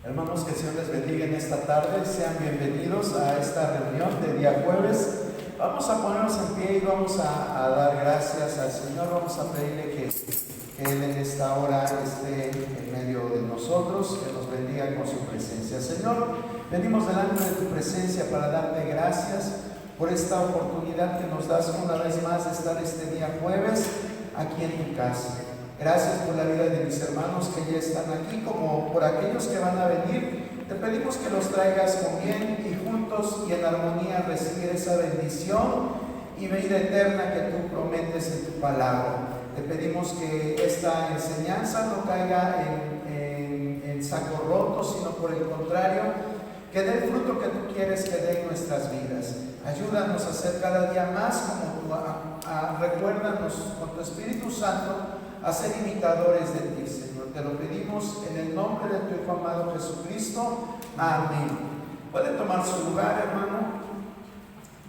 Hermanos, que el Señor les bendiga en esta tarde. Sean bienvenidos a esta reunión de día jueves. Vamos a ponernos en pie y vamos a dar gracias al Señor. Vamos a pedirle que Él en esta hora esté en medio de nosotros, que nos bendiga con su presencia. Señor, venimos delante de tu presencia para darte gracias por esta oportunidad que nos das una vez más de estar este día jueves aquí en tu casa. Gracias por la vida de mis hermanos que ya están aquí, como por aquellos que van a venir. Te pedimos que los traigas con bien y juntos y en armonía recibir esa bendición y vida eterna que tú prometes en tu palabra. Te pedimos que esta enseñanza no caiga en saco roto, sino por el contrario, que dé el fruto que tú quieres que dé en nuestras vidas. Ayúdanos a ser cada día más como tú, recuérdanos con tu Espíritu Santo a ser imitadores de ti, Señor. Te lo pedimos en el nombre de tu Hijo amado Jesucristo. Amén. ¿Puede tomar su lugar, hermano?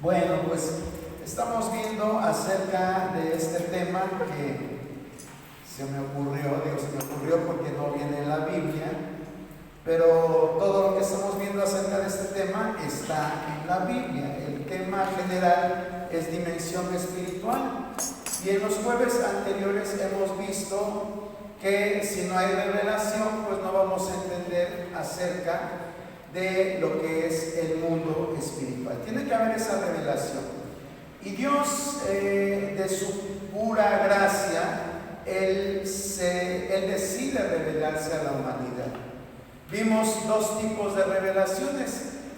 Bueno, pues estamos viendo acerca de este tema que se me ocurrió porque no viene en la Biblia, pero todo lo que estamos viendo acerca de este tema está en la Biblia. El tema general es dimensión espiritual. Y en los jueves anteriores hemos visto que si no hay revelación, pues no vamos a entender acerca de lo que es el mundo espiritual. Tiene que haber esa revelación. Y Dios, de su pura gracia, Él decide revelarse a la humanidad. Vimos dos tipos de revelaciones: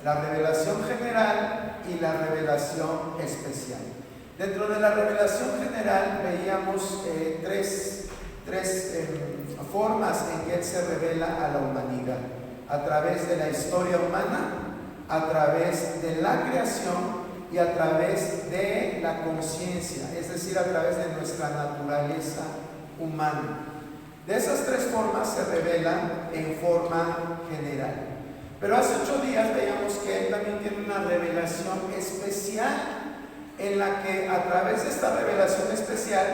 la revelación general y la revelación especial. Dentro de la revelación general veíamos tres formas en que Él se revela a la humanidad: a través de la historia humana, a través de la creación y a través de la conciencia, es decir, a través de nuestra naturaleza humana. De esas tres formas se revela en forma general. Pero hace 8 días veíamos que Él también tiene una revelación especial, en la que a través de esta revelación especial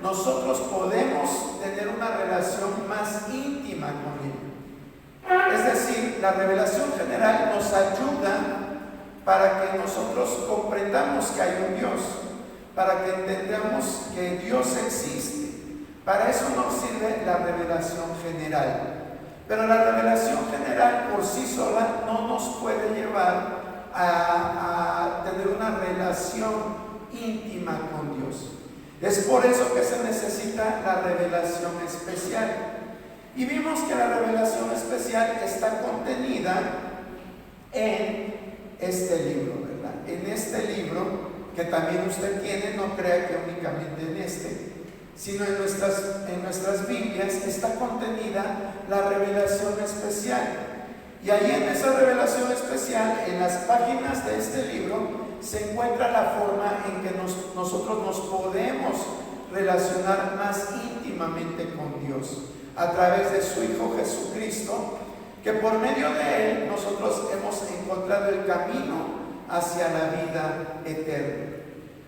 nosotros podemos tener una relación más íntima con Él. Es decir, la revelación general nos ayuda para que nosotros comprendamos que hay un Dios, para que entendamos que Dios existe. Para eso nos sirve la revelación general. Pero la revelación general por sí sola no nos puede llevar a tener una relación íntima con Dios. Es por eso que se necesita la revelación especial. Y vimos que la revelación especial está contenida en este libro, ¿verdad? En este libro que también usted tiene, no crea que únicamente en este, sino en nuestras Biblias está contenida la revelación especial. Y ahí en esa revelación especial, en las páginas de este libro, se encuentra la forma en que nosotros nos podemos relacionar más íntimamente con Dios, a través de su Hijo Jesucristo, que por medio de Él nosotros hemos encontrado el camino hacia la vida eterna.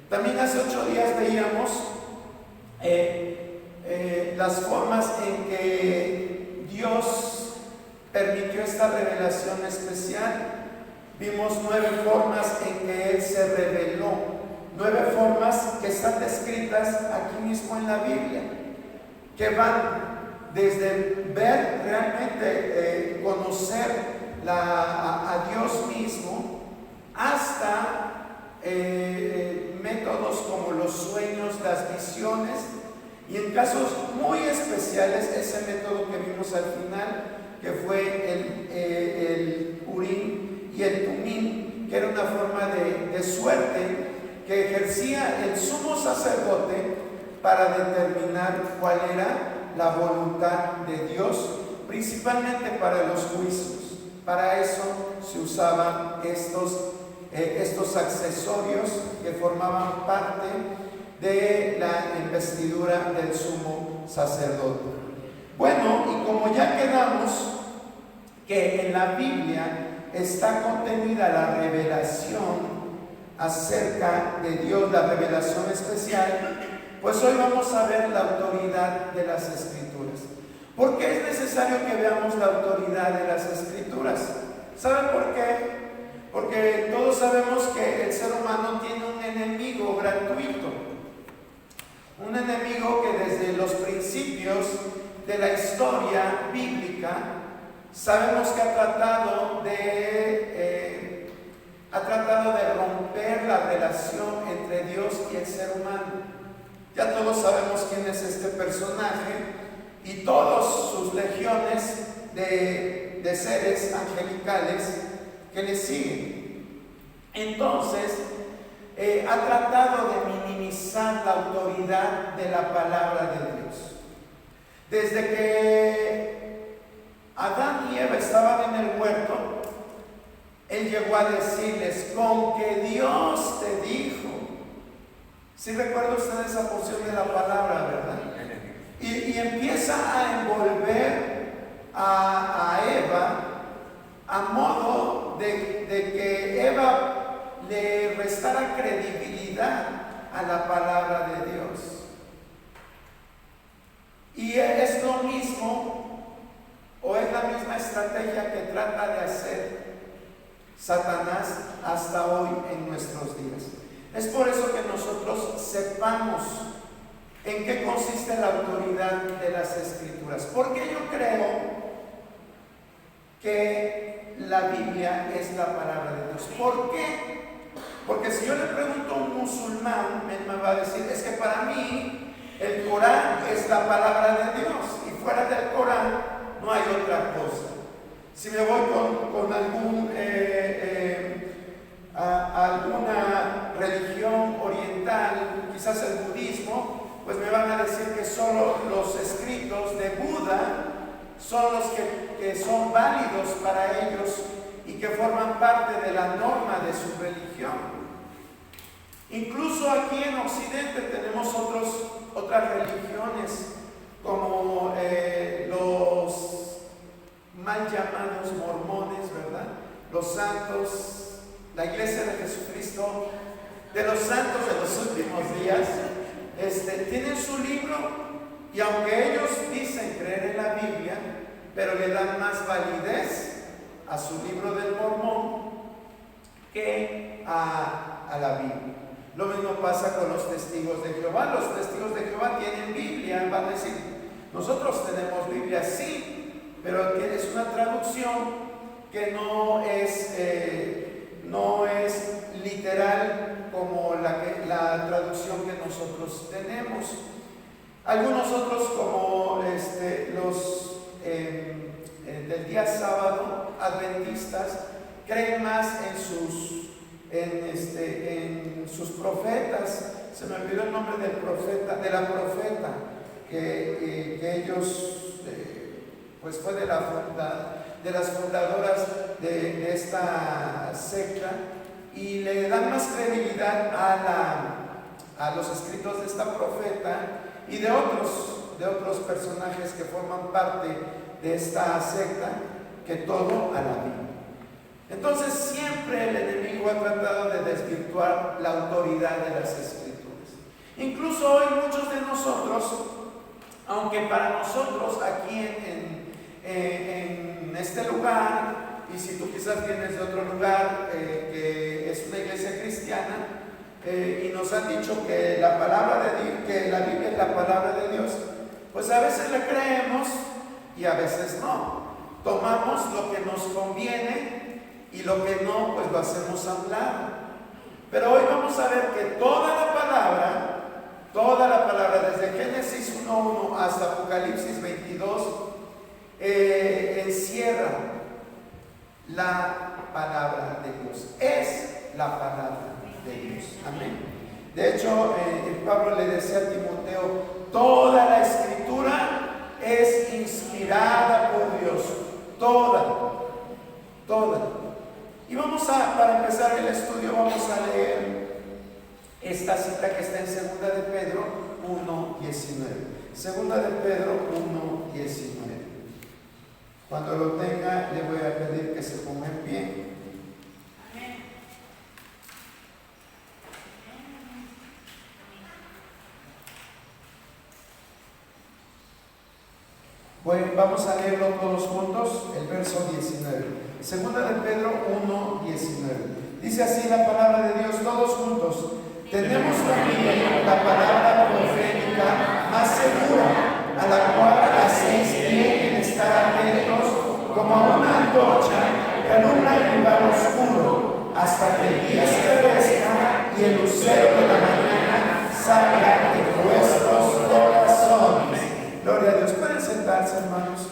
También hace 8 días veíamos las formas en que Dios permitió esta revelación especial. Vimos 9 formas en que Él se reveló, 9 formas que están descritas aquí mismo en la Biblia, que van desde ver realmente, conocer a Dios mismo, hasta métodos como los sueños, las visiones, y en casos muy especiales ese método que vimos al final, que fue el Urim y el Tumim, que era una forma de suerte que ejercía el sumo sacerdote para determinar cuál era la voluntad de Dios, principalmente para los juicios. Para eso se usaban estos accesorios que formaban parte de la investidura del sumo sacerdote. Bueno, y como ya quedamos que en la Biblia está contenida la revelación acerca de Dios, la revelación especial, pues hoy vamos a ver la autoridad de las Escrituras. ¿Por qué es necesario que veamos la autoridad de las Escrituras? Escrituras. ¿Saben por qué? Porque todos sabemos que el ser humano tiene un enemigo gratuito. Un enemigo que desde los principios de la historia bíblica sabemos que ha tratado de romper la relación entre Dios y el ser humano. Ya todos sabemos quién es este personaje y todas sus legiones de seres angelicales que le siguen. Entonces, ha tratado de minimizar la autoridad de la palabra de Dios. Desde que Adán y Eva estaban en el huerto, él llegó a decirles: con que Dios te dijo. ¿Sí recuerda usted esa porción de la palabra, verdad? Y empieza a envolver a Eva a modo de que Eva le restara credibilidad a la palabra de Dios. Y es lo mismo, o es la misma estrategia que trata de hacer Satanás hasta hoy en nuestros días. Es por eso que nosotros sepamos en qué consiste la autoridad de las Escrituras. Porque yo creo que la Biblia es la palabra de Dios. ¿Por qué? Porque si yo le pregunto a un musulmán, él me va a decir: es que para mí el Corán es la palabra de Dios, y fuera del Corán no hay otra cosa. Si me voy con alguna religión oriental, quizás el budismo, pues me van a decir que solo los escritos de Buda son los que son válidos para ellos y que forman parte de la norma de su religión. Incluso aquí en Occidente tenemos otras religiones, como los mal llamados mormones, ¿verdad? Los santos, la Iglesia de Jesucristo, de los santos de los últimos días, tienen su libro, y aunque ellos dicen creer en la Biblia, pero le dan más validez a su libro del Mormón que a la Biblia. Lo mismo pasa con los testigos de Jehová. Los testigos de Jehová tienen Biblia, van a decir: nosotros tenemos Biblia, sí, pero es una traducción que no es literal como la traducción que nosotros tenemos. Algunos otros, como los del día sábado, adventistas, creen más en sus profetas. Se me olvidó el nombre de la profeta que ellos pues fue de las fundadoras de esta secta, y le dan más credibilidad a los escritos de esta profeta y de otros personajes que forman parte de esta secta que todo a la Biblia. Entonces siempre el enemigo ha tratado de desvirtuar la autoridad de las Escrituras. Incluso hoy muchos de nosotros, aunque para nosotros aquí en este lugar, y si tú quizás vienes de otro lugar que es una iglesia cristiana, y nos han dicho que la Biblia es la palabra de Dios, pues a veces le creemos y a veces no. Tomamos lo que nos conviene y lo que no, pues lo hacemos a un lado. Pero hoy vamos a ver que toda la palabra, desde Génesis 1:1 hasta Apocalipsis 22, encierra la palabra de Dios. Es la palabra de Dios. Amén. De hecho, Pablo le decía a Timoteo: toda la Escritura es inspirada por Dios. Toda. Y para empezar el estudio, vamos a leer esta cita que está en 2 de Pedro 1:19. 2 de Pedro 1:19. Cuando lo tenga, le voy a pedir que se ponga en pie. Bueno, vamos a leerlo todos juntos, el verso 19. Segunda de Pedro 1, 19. Dice así la palabra de Dios, todos juntos. Tenemos también la palabra profética más segura, a la cual hacéis bien en estar atentos como a una antorcha que alumbra en lugar oscuro, hasta que el día se crezca y el lucero de la mañana salga de vuestros corazones. Gloria a Dios. ¿Pueden sentarse, hermanos?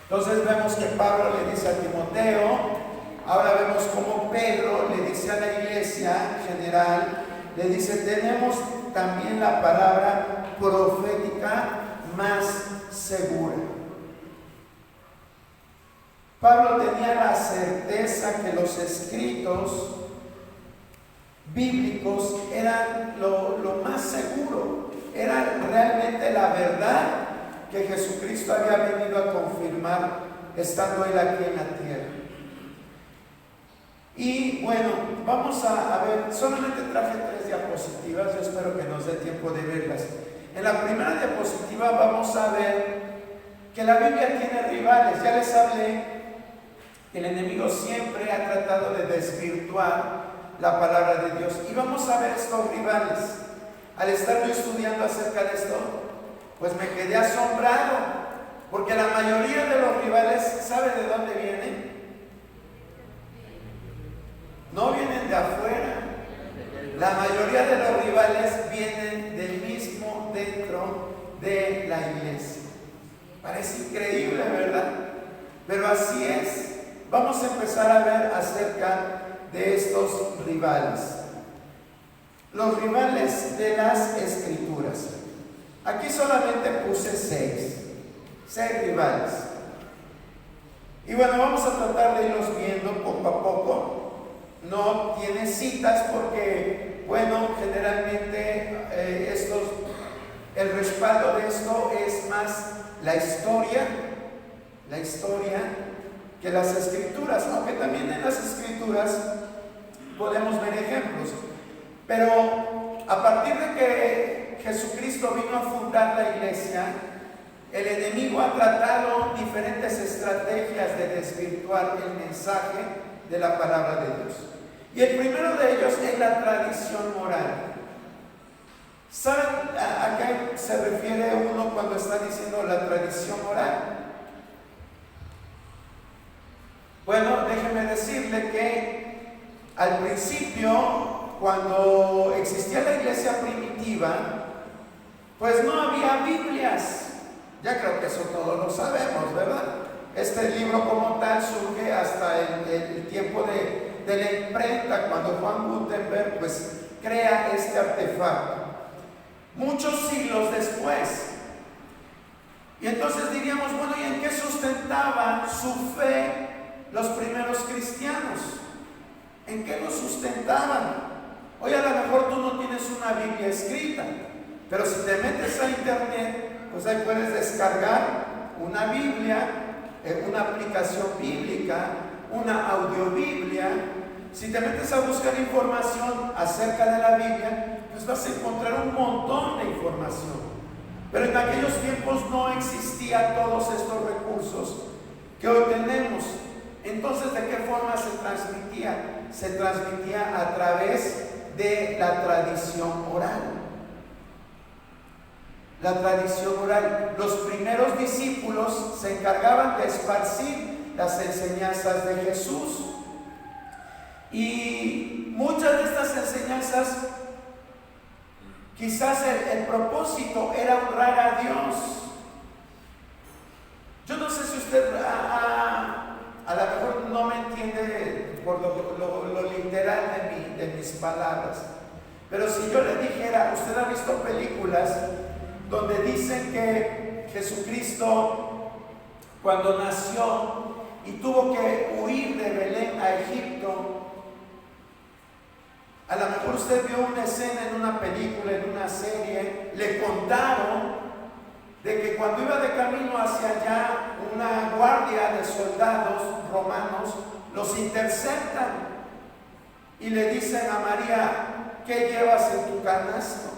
Entonces vemos que Pablo le dice a Timoteo, ahora vemos cómo Pedro le dice a la iglesia general, le dice, tenemos también la palabra profética más segura. Pablo tenía la certeza que los escritos bíblicos eran lo más seguro, eran realmente la verdad que Jesucristo había venido a confirmar estando él aquí en la tierra. Y bueno, vamos a ver, solamente traje 3 diapositivas, yo espero que nos dé tiempo de verlas. En la primera diapositiva vamos a ver que la Biblia tiene rivales. Ya les hablé que el enemigo siempre ha tratado de desvirtuar la palabra de Dios. Y vamos a ver estos rivales. Al estar yo estudiando acerca de esto, pues me quedé asombrado, porque la mayoría de los rivales, ¿sabe de dónde vienen? No vienen de afuera. La mayoría de los rivales vienen del mismo dentro de la iglesia. Parece increíble, ¿verdad? Pero así es. Vamos a empezar a ver acerca de estos rivales. Los rivales de las Escrituras. Aquí solamente puse 6 rivales. Y bueno, vamos a tratar de irlos viendo poco a poco. No tiene citas porque, bueno, generalmente el respaldo de esto es más la historia que las Escrituras, aunque también en las Escrituras podemos ver ejemplos. Pero a partir de que Jesucristo vino a fundar la iglesia, el enemigo ha tratado diferentes estrategias de desvirtuar el mensaje de la palabra de Dios. Y el primero de ellos es la tradición moral. ¿Saben a qué se refiere uno cuando está diciendo la tradición moral? Bueno, déjeme decirle que al principio, cuando existía la iglesia primitiva, pues no había Biblias. Ya creo que eso todos lo sabemos, ¿verdad? Este libro como tal surge hasta el tiempo de la imprenta, cuando Juan Gutenberg pues crea este artefacto. Muchos siglos después. Y entonces diríamos, bueno, ¿y en qué sustentaban su fe los primeros cristianos? ¿En qué lo sustentaban? Hoy a lo mejor tú no tienes una Biblia escrita, pero si te metes a internet, pues ahí puedes descargar una Biblia, una aplicación bíblica, una audiobiblia. Si te metes a buscar información acerca de la Biblia, pues vas a encontrar un montón de información. Pero en aquellos tiempos no existían todos estos recursos que hoy tenemos. Entonces, ¿de qué forma se transmitía? Se transmitía a través de la tradición oral. La tradición oral. Los primeros discípulos se encargaban de esparcir las enseñanzas de Jesús. Y muchas de estas enseñanzas, quizás el propósito era honrar a Dios. Yo no sé si usted a lo mejor no me entiende por lo literal de mis palabras, pero si yo le dijera, usted ha visto películas donde dicen que Jesucristo, cuando nació y tuvo que huir de Belén a Egipto, a lo mejor usted vio una escena en una película, en una serie, le contaron de que cuando iba de camino hacia allá, una guardia de soldados romanos los interceptan y le dicen a María, ¿qué llevas en tu canasto?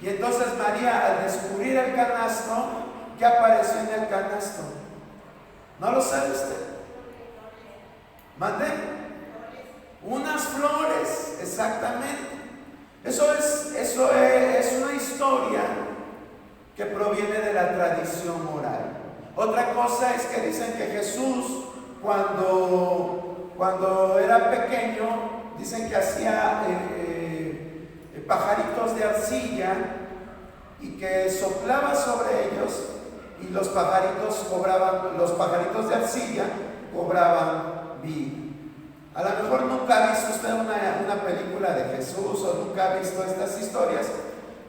Y entonces María, al descubrir el canasto, ¿qué apareció en el canasto? ¿No lo sabe usted? ¿Mande? Unas flores, exactamente. Eso es una historia que proviene de la tradición oral. Otra cosa es que dicen que Jesús, cuando era pequeño, dicen que hacía pajaritos de arcilla y que soplaba sobre ellos y los pajaritos de arcilla cobraban vida. A lo mejor nunca ha visto usted una película de Jesús o nunca ha visto estas historias,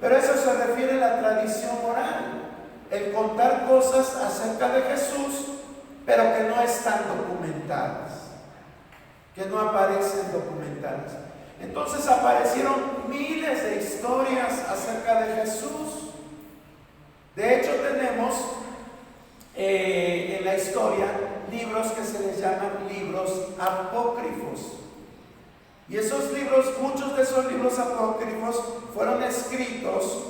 pero eso se refiere a la tradición oral, el contar cosas acerca de Jesús, pero que no están documentadas, que no aparecen documentadas. Entonces aparecieron miles de historias acerca de Jesús. De hecho, tenemos en la historia libros que se les llaman libros apócrifos. Y esos libros, muchos de esos libros apócrifos fueron escritos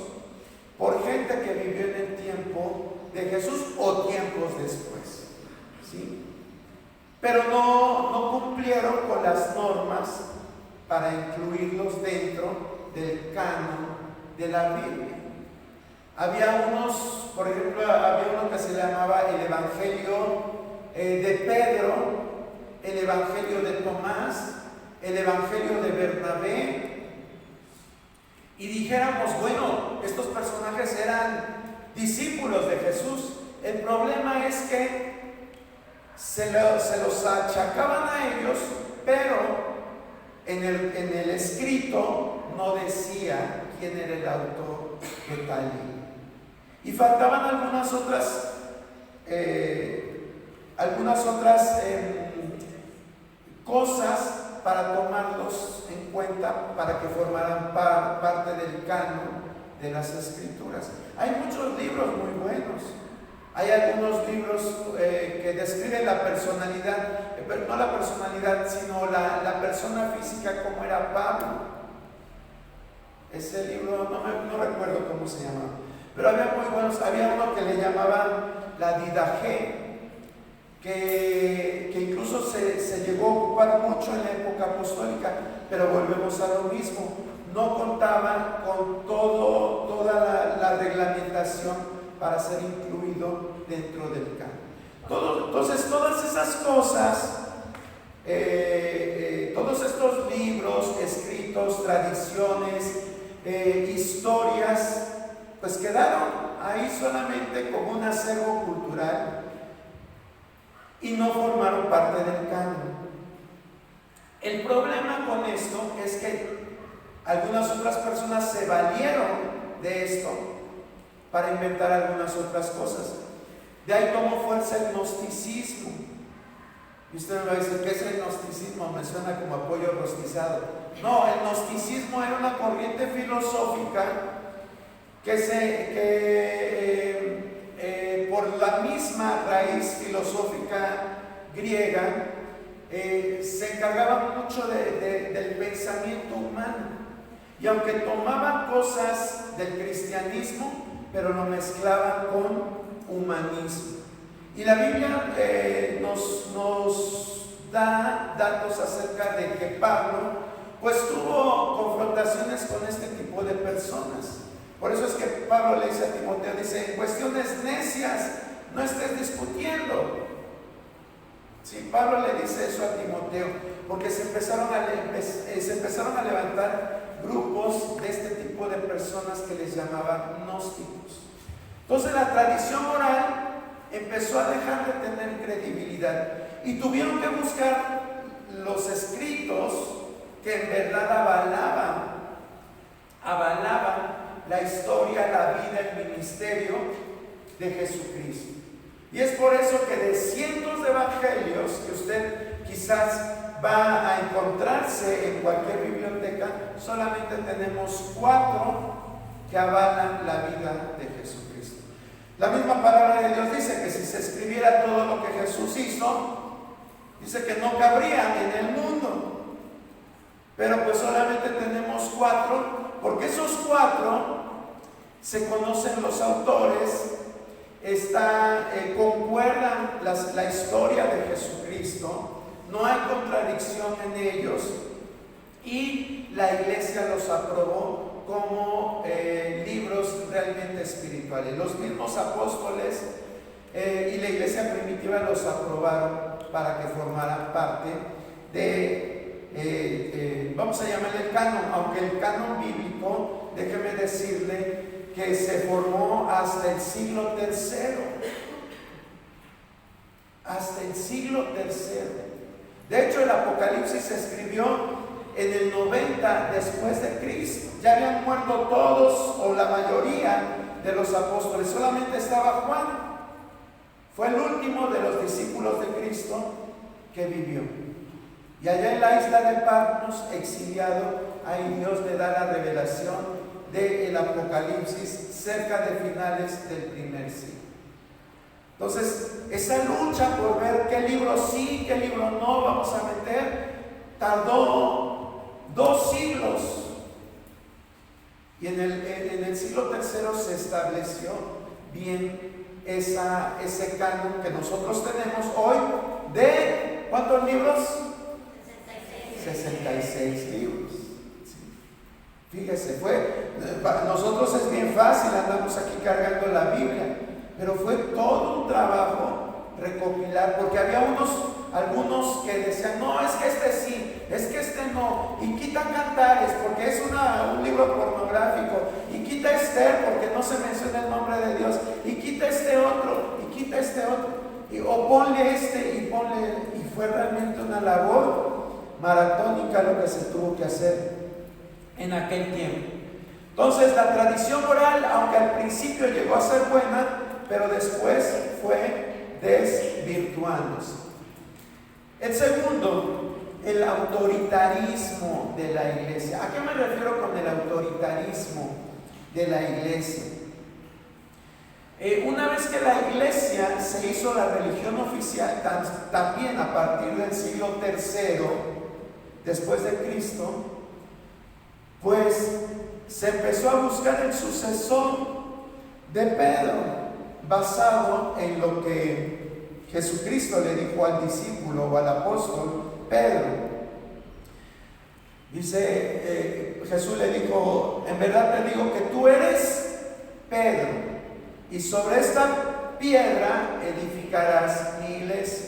por gente que vivió en el tiempo de Jesús o tiempos después, ¿sí? Pero no cumplieron con las normas para incluirlos dentro del canon de la Biblia. Había unos, por ejemplo, había uno que se llamaba el Evangelio de Pedro, el Evangelio de Tomás, el Evangelio de Bernabé. Y dijéramos, bueno, estos personajes eran discípulos de Jesús. El problema es que se los achacaban a ellos, pero en el escrito no decía quién era el autor de tal libro. Y faltaban algunas otras cosas para tomarlos en cuenta para que formaran parte del canon de las Escrituras. Hay muchos libros muy buenos. Hay algunos libros que describen la personalidad, pero no la personalidad, sino la persona física, como era Pablo. Ese libro, no recuerdo cómo se llamaba, pero había muy buenos. Había uno que le llamaban la Didache, que incluso se llegó a ocupar mucho en la época apostólica, pero volvemos a lo mismo. No contaban con toda la reglamentación para ser incluido dentro del canon. Entonces, todas esas cosas, todos estos libros, escritos, tradiciones, historias, pues quedaron ahí solamente como un acervo cultural y no formaron parte del canon. El problema con esto es que algunas otras personas se valieron de esto para inventar algunas otras cosas. De ahí tomó fuerza el gnosticismo. Y usted me va a decir, ¿qué es el gnosticismo? Me suena como apoyo rostizado. No, el gnosticismo era una corriente filosófica que por la misma raíz filosófica griega se encargaba mucho del pensamiento humano. Y aunque tomaban cosas del cristianismo, pero lo mezclaban con humanismo. Y la Biblia nos da datos acerca de que Pablo pues tuvo confrontaciones con este tipo de personas. Por eso es que Pablo le dice a Timoteo, dice, en cuestiones necias no estés discutiendo. Sí, Pablo le dice eso a Timoteo, porque se empezaron a levantar grupos de este tipo de personas que les llamaban gnósticos. Entonces la tradición oral empezó a dejar de tener credibilidad y tuvieron que buscar los escritos que en verdad avalaban la historia, la vida, el ministerio de Jesucristo. Y es por eso que de cientos de evangelios que usted quizás va a encontrarse en cualquier biblioteca, solamente tenemos 4 que avalan la vida de Jesucristo. La misma palabra de Dios dice que si se escribiera todo lo que Jesús hizo, dice que no cabría en el mundo. Pero pues solamente tenemos 4, porque esos 4 se conocen los autores concuerdan la historia de Jesucristo, no hay contradicción en ellos, y la iglesia los aprobó como libros realmente espirituales. Los mismos apóstoles y la iglesia primitiva los aprobaron para que formaran parte de, vamos a llamarle el canon, aunque el canon bíblico, déjeme decirle que se formó hasta el siglo III. Hasta el siglo III. De hecho, el Apocalipsis se escribió en el 90 después de Cristo. Ya habían muerto todos o la mayoría de los apóstoles. Solamente estaba Juan. Fue el último de los discípulos de Cristo que vivió. Y allá en la isla de Patmos, exiliado, ahí Dios le da la revelación del Apocalipsis cerca de finales del primer siglo. Entonces, esa lucha por ver qué libro sí, qué libro no vamos a meter, tardó 2 siglos. Y en el siglo III se estableció bien ese canon que nosotros tenemos hoy de, ¿cuántos libros? 66 libros. Fíjese, para nosotros es bien fácil, andamos aquí cargando la Biblia, pero fue todo un trabajo recopilar, porque había algunos que decían, no, es que este sí, es que este no, y quitan Cantares porque es un libro pornográfico, y quita Esther porque no se menciona el nombre de Dios, y quita este otro, o ponle y fue realmente una labor maratónica lo que se tuvo que hacer en aquel tiempo. Entonces, la tradición oral, aunque al principio llegó a ser buena, pero después fue desvirtuándose. El segundo, el autoritarismo de la iglesia. ¿A qué me refiero con el autoritarismo de la iglesia? Una vez que la iglesia se hizo la religión oficial, también a partir del siglo III después de Cristo, pues se empezó a buscar el sucesor de Pedro, basado en lo que Jesucristo le dijo al discípulo o al apóstol Pedro. Dice, Jesús le dijo, en verdad te digo que tú eres Pedro, y sobre esta piedra edificarás mi iglesia.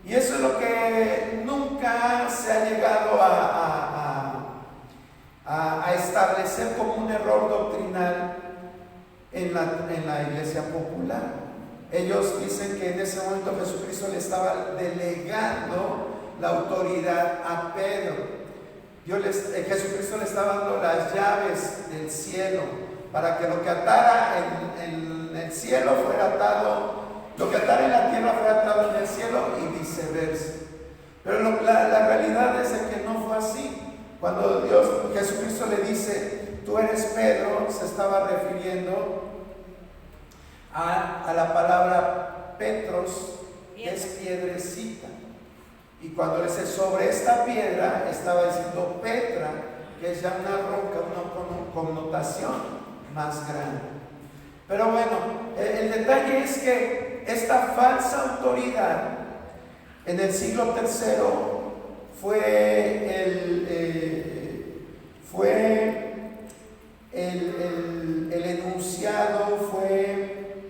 Y eso es lo que nunca se ha llegado a establecer como un error doctrinal en la iglesia popular. Ellos dicen que en ese momento Jesucristo le estaba delegando la autoridad a Pedro. Jesucristo le estaba dando las llaves del cielo para que lo que atara en el cielo fuera atado, lo que atara en la tierra fuera atado en el cielo y viceversa. Pero la realidad es de que no fue así. Cuando Jesucristo le dice, tú eres Pedro, se estaba refiriendo a la palabra Petros, que es piedrecita. Y cuando le dice sobre esta piedra, estaba diciendo Petra, que es ya una roca, una connotación más grande. Pero bueno, el detalle es que esta falsa autoridad en el siglo III fue el enunciado, fue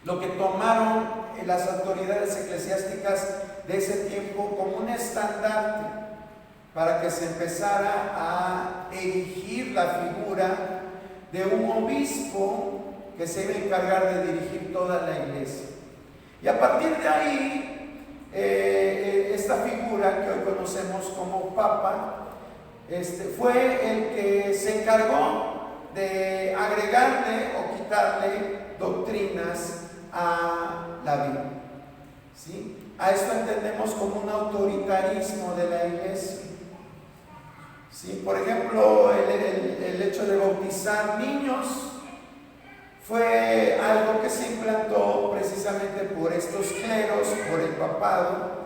lo que tomaron las autoridades eclesiásticas de ese tiempo como un estandarte para que se empezara a erigir la figura de un obispo que se iba a encargar de dirigir toda la iglesia. Y a partir de ahí, esta figura que hoy conocemos como Papa, fue el que se encargó de agregarle o quitarle doctrinas a la Biblia. ¿Sí? A esto entendemos como un autoritarismo de la iglesia. ¿Sí? Por ejemplo, el hecho de bautizar niños fue algo que se implantó precisamente por estos cleros, por el papado,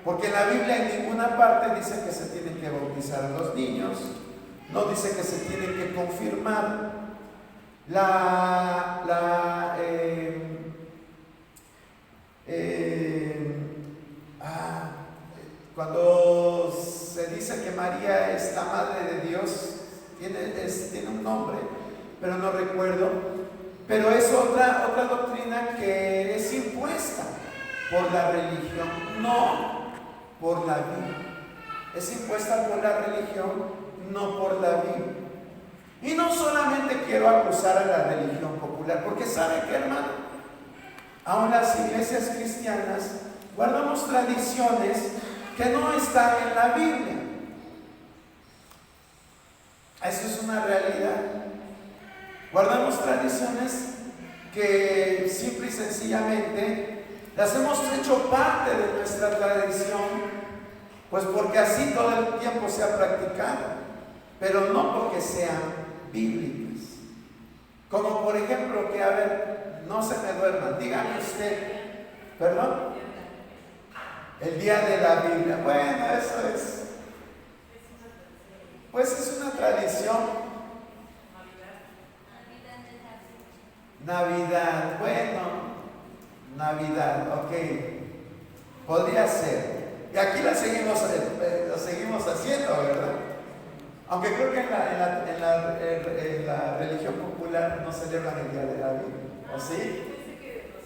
porque en la Biblia en ninguna parte dice que se tienen que bautizar a los niños, no dice que se tienen que confirmar. Cuando se dice que María es la madre de Dios, tiene un nombre, pero no recuerdo. Pero es otra doctrina que es impuesta por la religión, no por la Biblia. Es impuesta por la religión, no por la Biblia. Y no solamente quiero acusar a la religión popular, porque ¿sabe qué, hermano? Aún las iglesias cristianas guardamos tradiciones que no están en la Biblia. Eso es una realidad. Guardamos tradiciones que simple y sencillamente las hemos hecho parte de nuestra tradición, pues porque así todo el tiempo se ha practicado, pero no porque sean bíblicas. Como por ejemplo que, a ver, no se me duerman, dígame usted, ¿perdón? El día de la Biblia. Bueno, eso es, pues es una tradición. Navidad, bueno, Navidad, ok, podría ser. Y aquí lo seguimos haciendo, ¿verdad? Aunque creo que en la religión popular no celebran el día de la Biblia, ¿o sí?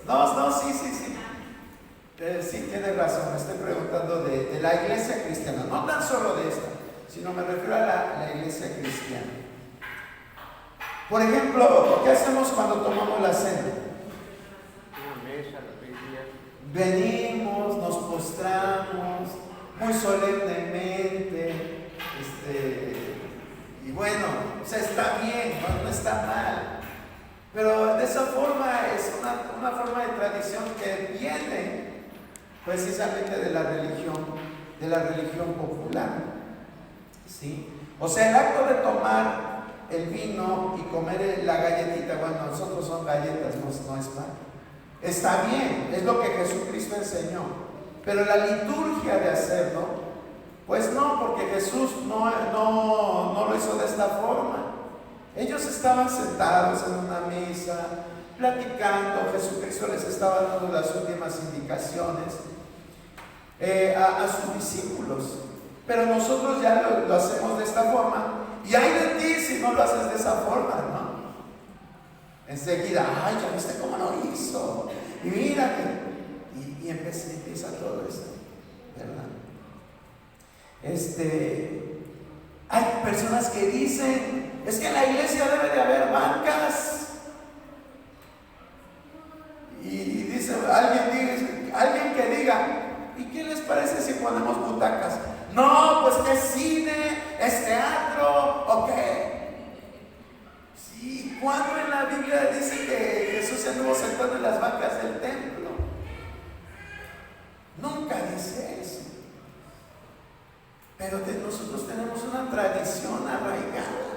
No, sí. Sí, tiene razón, me estoy preguntando de la iglesia cristiana, no tan solo de esta, sino me refiero a la iglesia cristiana. Por ejemplo, ¿qué hacemos cuando tomamos la cena? Venimos, nos postramos muy solemnemente, y bueno, o sea, está bien, no está mal, pero de esa forma es una forma de tradición que viene precisamente de la religión popular, ¿sí? O sea, el acto de tomar el vino y comer la galletita, bueno, nosotros son galletas, no es mal, está bien, es lo que Jesucristo enseñó, pero la liturgia de hacerlo, pues no, porque Jesús no lo hizo de esta forma. Ellos estaban sentados en una mesa, platicando, Jesucristo les estaba dando las últimas indicaciones a sus discípulos, pero nosotros ya lo hacemos de esta forma. Y hay de ti si no lo haces de esa forma, ¿no? Enseguida, ay, ya viste cómo lo hizo, y mírate, y empieza todo esto, ¿verdad? Hay personas que dicen, es que en la iglesia debe de haber bancas, y dice alguien que diga, ¿y qué les parece si ponemos butacas? No, pues que es cine, es teatro, ¿o qué? Sí, ¿cuándo en la Biblia dice que Jesús se anduvo sentado en las bancas del templo? Nunca dice eso. Pero nosotros tenemos una tradición arraigada,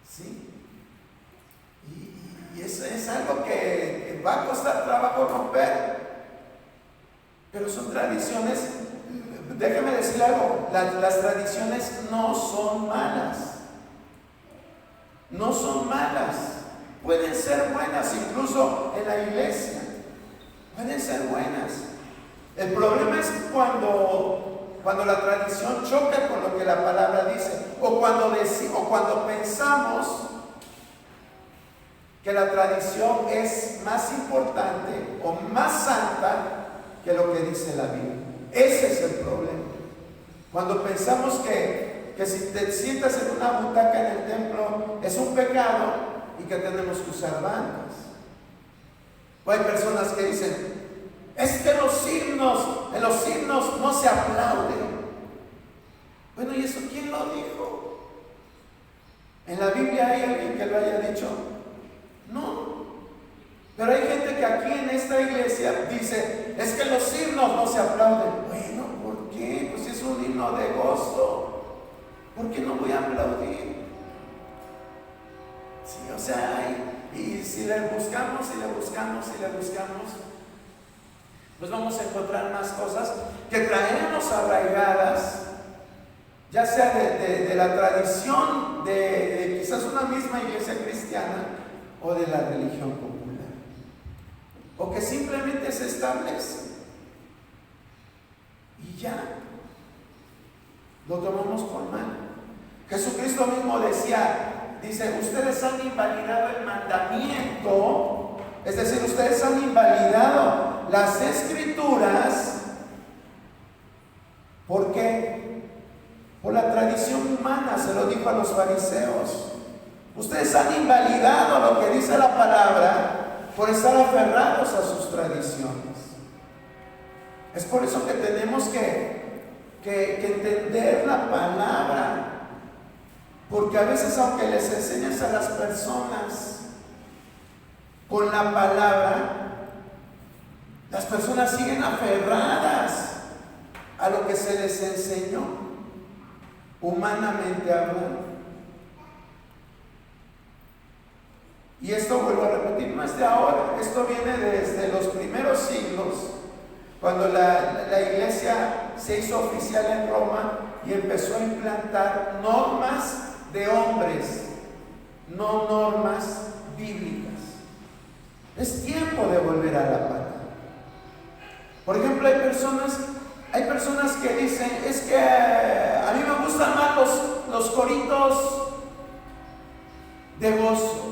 ¿sí? Y eso es algo que va a costar trabajo romper. Pero son tradiciones. Déjeme decir algo, las tradiciones no son malas, pueden ser buenas, incluso en la iglesia, pueden ser buenas. El problema es cuando la tradición choca con lo que la palabra dice, o cuando pensamos que la tradición es más importante o más santa que lo que dice la Biblia. Ese es el problema. Cuando pensamos que si te sientas en una butaca en el templo es un pecado y que tenemos que usar bancas. O hay personas que dicen, es que en los himnos no se aplauden. Bueno, ¿y eso quién lo dijo? ¿En la Biblia hay alguien que lo haya dicho? No. Pero hay gente que aquí en esta iglesia dice, es que los himnos no se aplauden. Bueno, ¿por qué? Pues es un himno de gozo. ¿Por qué no voy a aplaudir? Sí, o sea, y si le buscamos, pues vamos a encontrar más cosas que traemos arraigadas, ya sea de la tradición de quizás una misma iglesia cristiana o de la religión popular, o que simplemente se establece. ya lo tomamos por mal. Jesucristo mismo dice, ustedes han invalidado el mandamiento, es decir, ustedes han invalidado las escrituras. ¿Por qué? Por la tradición humana, se lo dijo a los fariseos. Ustedes han invalidado lo que dice la palabra por estar aferrados a sus tradiciones. Es por eso que tenemos que entender la palabra. Porque a veces, aunque les enseñes a las personas con la palabra, las personas siguen aferradas a lo que se les enseñó, humanamente hablando. Y esto, vuelvo a repetir, no es de ahora, esto viene desde los primeros siglos, cuando la iglesia se hizo oficial en Roma y empezó a implantar normas de hombres, no normas bíblicas. Es tiempo de volver a la palabra. Por ejemplo, hay personas que dicen, es que a mí me gustan más los coritos de gozo,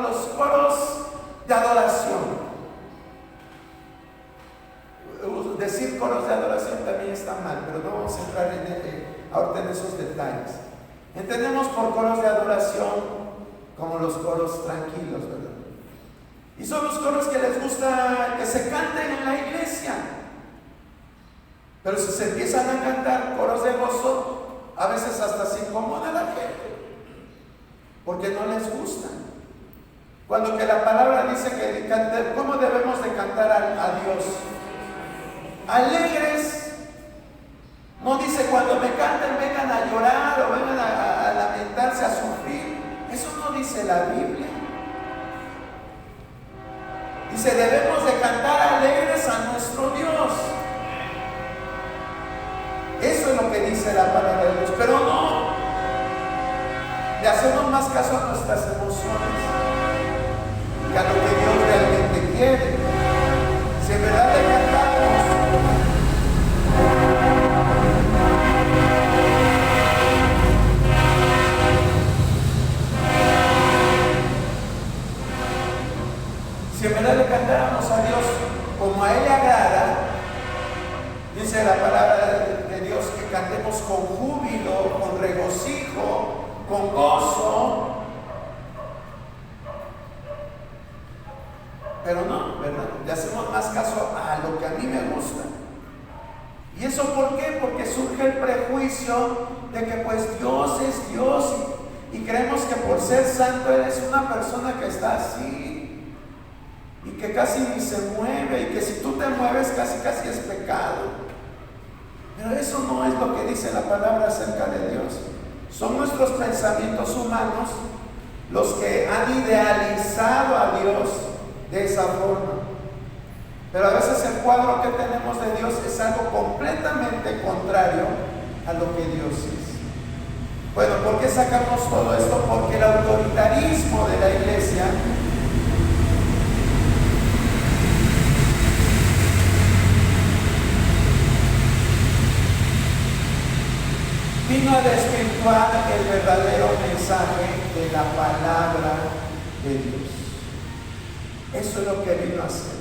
los coros de adoración. Decir coros de adoración también está mal, pero no vamos a entrar ahorita en esos detalles. Entendemos por coros de adoración como los coros tranquilos, ¿verdad? Y son los coros que les gusta que se canten en la iglesia. Pero si se empiezan a cantar coros de gozo, a veces hasta se incomoda la gente, porque no les gustan. Cuando que la palabra dice que ¿cómo debemos de cantar a Dios? Alegres. No dice cuando me canten vengan a llorar o vengan a lamentarse, a sufrir. Eso no dice la Biblia. Dice, debemos de cantar alegres a nuestro Dios. Eso es lo que dice la palabra de Dios. Pero no le hacemos más caso a nuestras emociones que a lo que Dios realmente quiere. Si en verdad le cantamos, si en verdad le cantáramos a Dios como a Él le agrada, dice la palabra de Dios que cantemos con júbilo, con regocijo, con gozo. Pero no, ¿verdad? Le hacemos más caso a lo que a mí me gusta. ¿Y eso por qué? Porque surge el prejuicio de que pues Dios es Dios y creemos que por ser santo eres una persona que está así y que casi ni se mueve y que si tú te mueves casi es pecado. Pero eso no es lo que dice la palabra acerca de Dios. Son nuestros pensamientos humanos los que han idealizado a Dios de esa forma. Pero a veces el cuadro que tenemos de Dios es algo completamente contrario a lo que Dios es. Bueno, ¿por qué sacamos todo esto? Porque el autoritarismo de la iglesia vino a desvirtuar el verdadero mensaje de la palabra de Dios. Eso es lo que vino a hacer.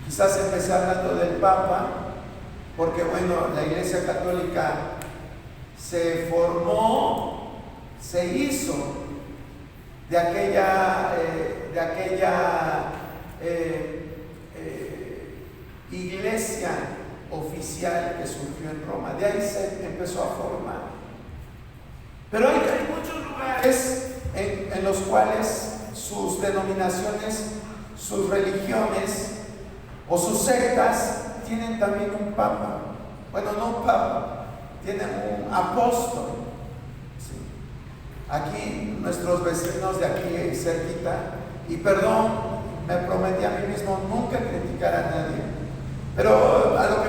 Quizás empecé hablando del Papa, porque bueno, la Iglesia Católica se formó, se hizo de aquella iglesia oficial que surgió en Roma. De ahí se empezó a formar. Pero hay muchos lugares en los cuales sus denominaciones, sus religiones o sus sectas tienen también un papa. Bueno, no un papa, tienen un apóstol. Sí. Aquí nuestros vecinos de aquí cerquita, y perdón, me prometí a mí mismo nunca criticar a nadie, pero a lo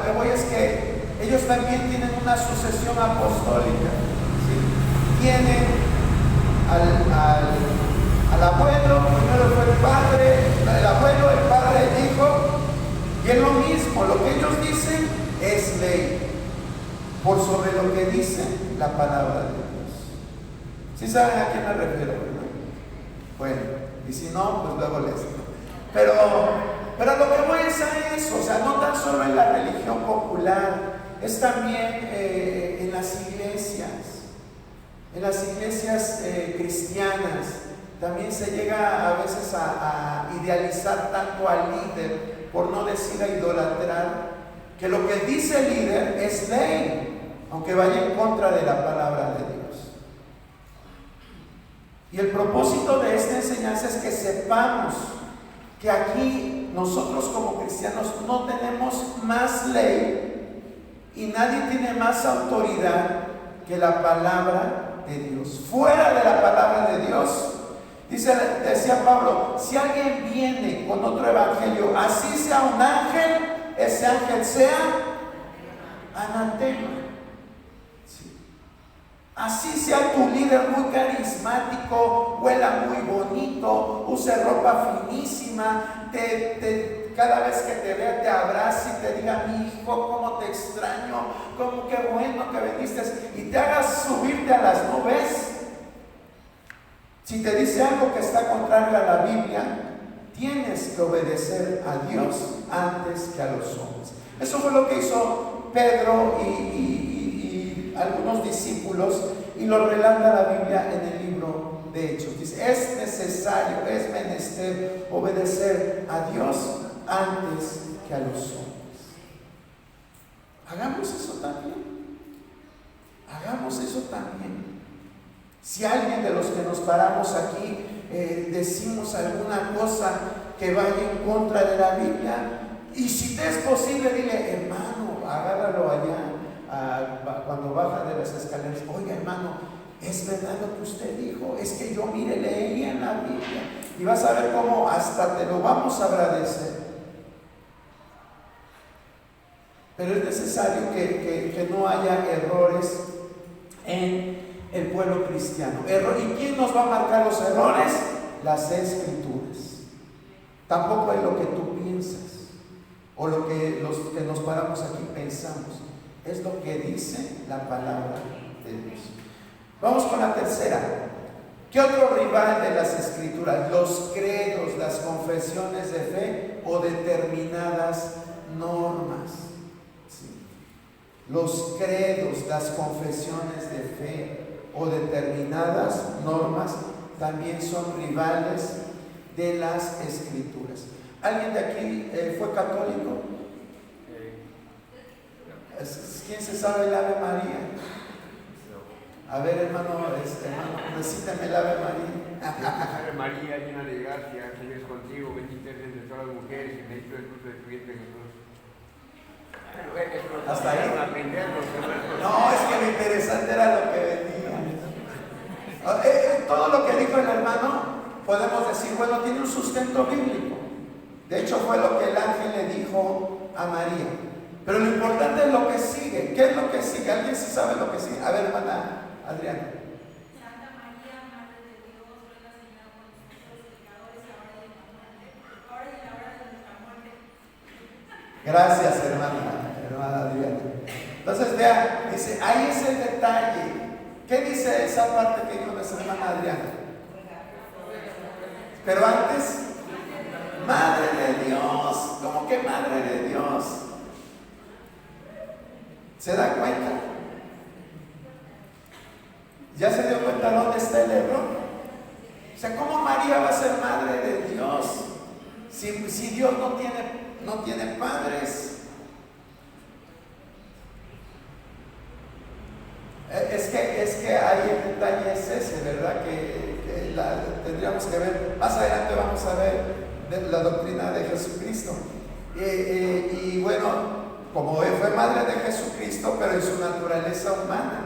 que voy es que ellos también tienen una sucesión apostólica. ¿Sí? Tienen al abuelo, primero fue el padre, el abuelo, el padre, el hijo, y es lo mismo, mismo, lo que ellos dicen es ley, por sobre lo que dice la palabra de Dios. ¿Sí saben a quién me refiero, verdad? Bueno, y si no, pues luego les digo. Pero lo que voy es a eso, o sea, no tan solo en la religión popular, es también en las iglesias. En las iglesias cristianas también se llega a veces a idealizar tanto al líder, por no decir a idolatrar, que lo que dice el líder es ley, aunque vaya en contra de la palabra de Dios. Y el propósito de esta enseñanza es que sepamos que aquí nosotros como cristianos no tenemos más ley y nadie tiene más autoridad que la palabra de Dios. Fuera de la palabra de Dios, decía Pablo, si alguien viene con otro evangelio, así sea un ángel, ese ángel sea anatema. Sí. Así sea tu líder muy carismático, huela muy bonito, use ropa finísima, cada vez que te vea te abrace y te diga, mi hijo, cómo te extraño, cómo qué bueno que viniste, y te hagas subirte a las nubes. Si te dice algo que está contrario a la Biblia, tienes que obedecer a Dios antes que a los hombres. Eso fue lo que hizo Pedro y algunos discípulos, y lo relata la Biblia en el libro de Hechos. Dice, es necesario, es menester obedecer a Dios antes que a los hombres. Hagamos eso también. Hagamos eso también. Si alguien de los que nos paramos aquí decimos alguna cosa que vaya en contra de la Biblia, y si te es posible, dile, hermano, agárralo allá cuando baja de las escaleras, oiga, hermano, es verdad lo que usted dijo, es que yo, mire, leí en la Biblia, y vas a ver cómo hasta te lo vamos a agradecer. Pero es necesario que no haya errores en el pueblo cristiano. ¿Y quién nos va a marcar los errores? Las Escrituras. Tampoco es lo que tú piensas o lo que los que nos paramos aquí pensamos. Es lo que dice la palabra de Dios. Vamos con la tercera. ¿Qué otro rival de las Escrituras? Los credos, las confesiones de fe o determinadas normas. Sí. Los credos, las confesiones de fe o determinadas normas también son rivales de las Escrituras. ¿Alguien de aquí fue católico? ¿Quién se sabe el Ave María? A ver, hermano, recítame el Ave María. Ave María, llena de gracia, el Señor es contigo, bendita eres entre todas las mujeres y bendito es el fruto de tu vientre, Jesús. ¿Hasta ahí? No, es que lo interesante era lo que venía. Todo lo que dijo el hermano, podemos decir, bueno, tiene un sustento bíblico. De hecho, fue lo que el ángel le dijo a María. Pero lo importante es lo que sigue. ¿Qué es lo que sigue? ¿Alguien sí sabe lo que sigue? A ver, hermana Adriana. Santa María, Madre de Dios, ruega, Señora, por nosotros pecadores, ahora y en la hora de nuestra muerte. Gracias, hermana Adriana. Entonces, vea, dice, ahí es el detalle. ¿Qué dice esa parte que dijo nuestra hermana Adriana? Pero antes, Madre de Dios. ¿Cómo que Madre de Dios? ¿Se da cuenta? ¿Ya se dio cuenta dónde está el error? O sea, ¿cómo María va a ser Madre de Dios si Dios no tiene padres? Es que ahí el detalle es ese, ¿verdad? Que tendríamos que ver, más adelante vamos a ver la doctrina de Jesucristo. Y bueno, como fue madre de Jesucristo, pero en su naturaleza humana.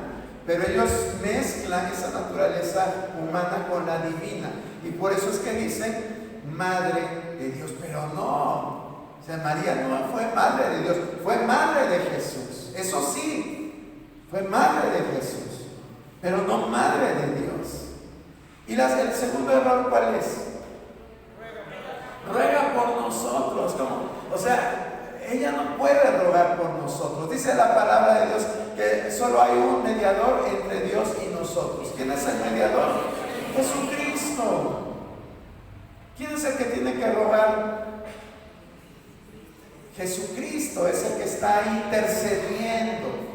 Pero ellos mezclan esa naturaleza humana con la divina. Y por eso es que dicen Madre de Dios. Pero no, o sea, María no fue Madre de Dios, fue Madre de Jesús. Eso sí, fue Madre de Jesús, pero no Madre de Dios. ¿Y el segundo error cuál es? Ruega por nosotros. ¿Cómo? O sea, ella no puede rogar por nosotros. Dice la palabra de Dios que solo hay un mediador entre Dios y nosotros. ¿Quién es el mediador? Jesucristo. ¿Quién es el que tiene que rogar? Jesucristo es el que está intercediendo.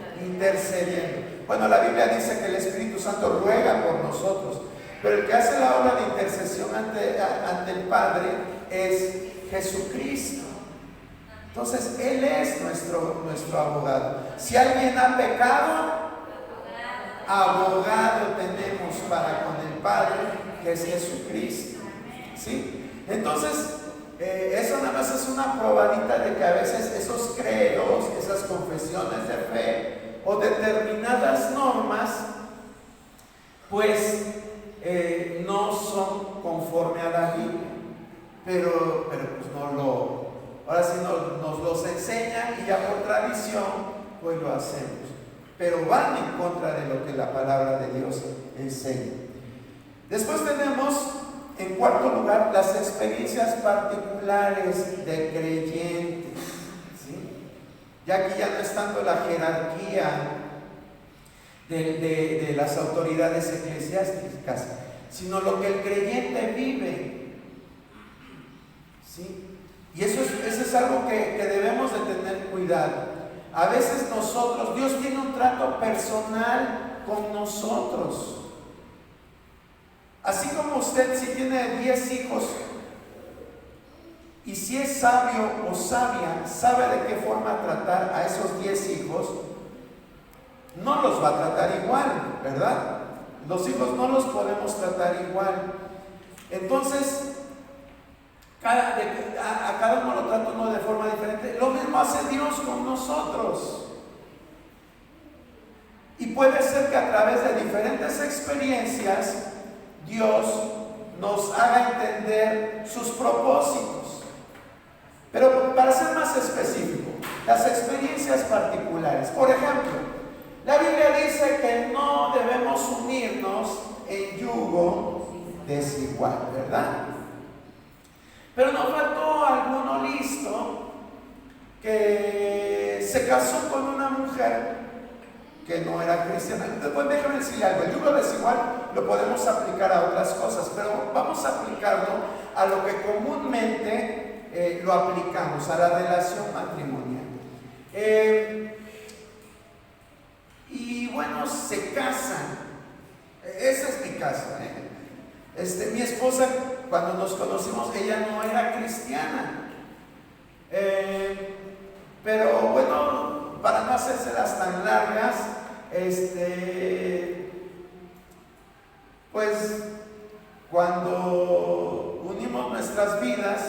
Bueno, la Biblia dice que el Espíritu Santo ruega por nosotros, pero el que hace la obra de intercesión ante el Padre es Jesucristo. Entonces, Él es nuestro abogado. Si alguien ha pecado, abogado tenemos para con el Padre, que es Jesucristo. ¿Sí? Entonces, eso nada más es una probadita de que a veces esos credos, esas confesiones de fe o determinadas normas, pues no son conforme a la Biblia, pero pues ahora sí nos los enseñan y ya por tradición pues lo hacemos, pero van en contra de lo que la palabra de Dios enseña. Después tenemos, en cuarto lugar, las experiencias particulares de creyentes, ¿sí? Ya que ya no es tanto la jerarquía de las autoridades eclesiásticas, sino lo que el creyente vive, ¿sí? Y eso es algo que debemos de tener cuidado. A veces nosotros, Dios tiene un trato personal con nosotros. Así como usted, si tiene 10 hijos y si es sabio o sabia, sabe de qué forma tratar a esos 10 hijos, no los va a tratar igual, ¿verdad? Los hijos no los podemos tratar igual. Entonces, a cada uno lo trata uno de forma diferente. Lo mismo hace Dios con nosotros. Y puede ser que a través de diferentes experiencias Dios nos haga entender sus propósitos. Pero para ser más específico, las experiencias particulares. Por ejemplo, la Biblia dice que no debemos unirnos en yugo desigual, ¿verdad? Pero nos faltó alguno listo que se casó con una mujer que no era cristiana. Después déjame decirle algo, el yugo desigual lo podemos aplicar a otras cosas, pero vamos a aplicarlo a lo que comúnmente lo aplicamos, a la relación matrimonial. Y bueno, se casan. Ese es mi caso. Mi esposa, cuando nos conocimos, ella no era cristiana. Pero bueno, para no hacérselas tan largas, pues cuando unimos nuestras vidas,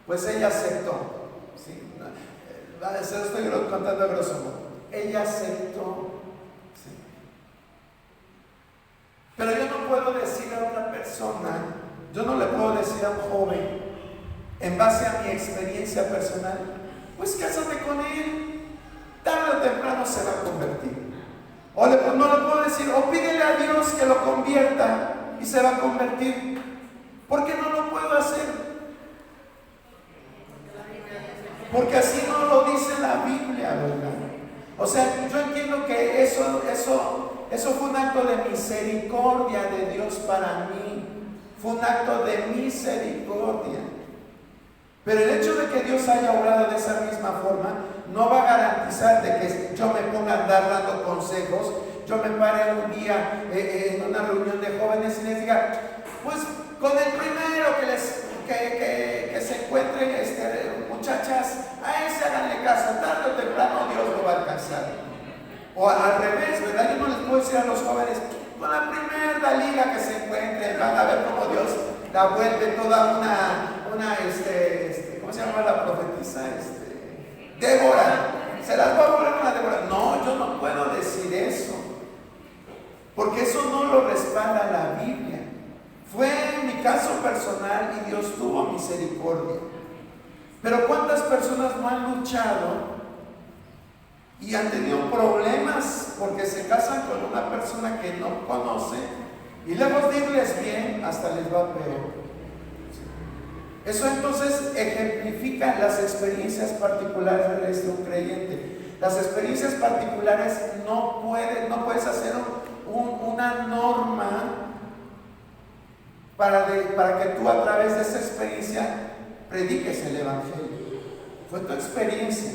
pues ella aceptó. ¿Sí? Se lo estoy contando a grosso modo. Ella aceptó. ¿Sí? Pero yo no puedo decir a otra persona, yo no le puedo decir a un joven, en base a mi experiencia personal, pues cásate con él, tarde o temprano se va a convertir. O no le puedo decir, o pídele a Dios que lo convierta y se va a convertir. ¿Por qué no lo puedo hacer? Porque así no lo dice la Biblia, ¿verdad? O sea, yo entiendo que eso fue un acto de misericordia de Dios para mí. Fue un acto de misericordia. Pero el hecho de que Dios haya obrado de esa misma forma no va a garantizar de que yo me ponga a andar dando consejos, yo me pare un día en una reunión de jóvenes y les diga, pues con el primero que se encuentren muchachas, a ese háganle caso, tarde o temprano Dios lo va a alcanzar. O al revés, ¿verdad? Yo no les puedo decir a los jóvenes, con la primera Dalila que se encuentre, van a ver cómo Dios la vuelve toda una ¿cómo se llama la profetisa? Débora. Se las va a volver una Débora. No, yo no puedo decir eso, porque eso no lo respalda la Biblia. Fue mi caso personal y Dios tuvo misericordia. Pero ¿cuántas personas no han luchado y han tenido problemas porque se casan con una persona que no conoce y lejos de irles bien, hasta les va peor? Eso entonces ejemplifica las experiencias particulares de un creyente. Las experiencias particulares no puedes hacer una norma para que tú a través de esa experiencia prediques el Evangelio. Fue tu experiencia,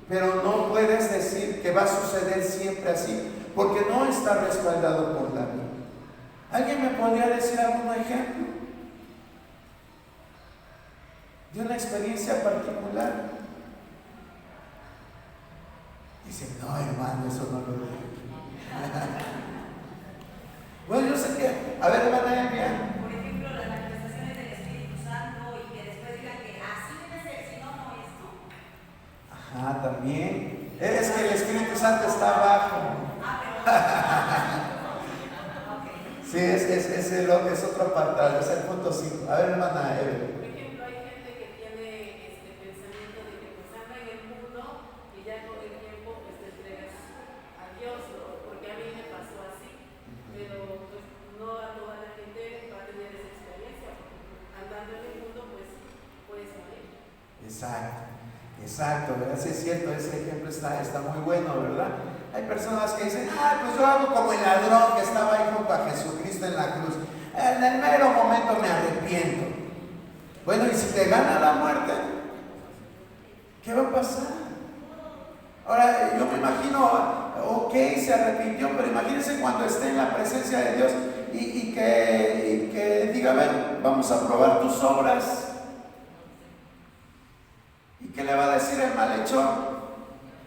pero no puedes decir que va a suceder siempre así, porque no está respaldado por la Biblia. ¿Alguien me podría decir algún ejemplo de una experiencia particular? Dicen, no, hermano, eso no lo digo. Bueno, yo sé que, a ver, hermana Elvia. Por ejemplo, las manifestaciones del Espíritu Santo y que después digan que así debe ser, si no, no es, ¿no? Ajá, también. Es que el Espíritu Santo está abajo. Sí, es otro apartado, es el punto 5. A ver, hermana Eve. Por ejemplo, hay gente que tiene pensamiento de que pues anda en el mundo y ya con el tiempo pues te entregas a Dios, ¿no? Porque a mí me pasó así, pero pues no a toda la gente va a tener esa experiencia, porque andando en el mundo pues puedes morir. Exacto, ¿verdad? Sí, es cierto, ese ejemplo está muy bueno, ¿verdad? Hay personas que dicen, pues yo hago como el ladrón que estaba ahí junto a Jesucristo en la cruz. En el mero momento me arrepiento. Bueno, y si te gana la muerte, ¿qué va a pasar? Ahora, yo me imagino, ok, se arrepintió, pero imagínense cuando esté en la presencia de Dios y que diga, a ver, vamos a probar tus obras. ¿Y qué le va a decir el malhechor?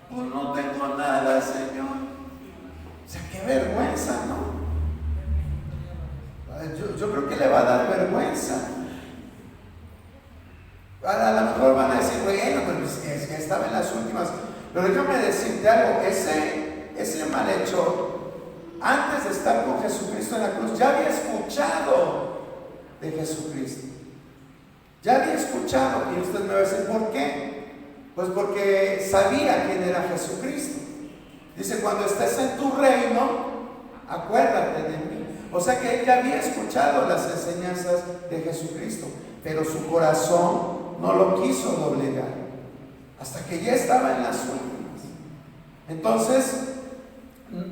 Pues no tengo nada, Señor. O sea, qué vergüenza, ¿no? Yo creo que le va a dar vergüenza. A lo mejor van a decir, bueno, pues es que estaba en las últimas. Pero déjame decirte algo, ese malhechor, antes de estar con Jesucristo en la cruz, ya había escuchado de Jesucristo. Ya había escuchado, y usted me va a decir, ¿por qué? Pues porque sabía quién era Jesucristo. Dice, cuando estés en tu reino, acuérdate de mí. O sea que él ya había escuchado las enseñanzas de Jesucristo, pero su corazón no lo quiso doblegar, hasta que ya estaba en las últimas. Entonces,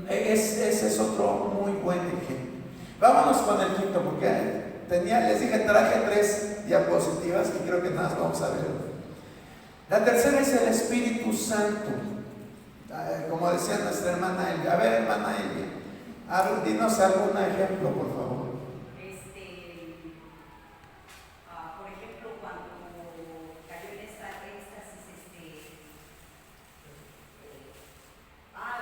ese es otro muy buen ejemplo. Vámonos con el quinto, porque les dije, traje 3 diapositivas y creo que nada más vamos a ver. La tercera es el Espíritu Santo. Como decía nuestra hermana Elvia. A ver, hermana Elvia, dinos algún ejemplo, por favor. Por ejemplo, cuando cayó en esta éxtasis,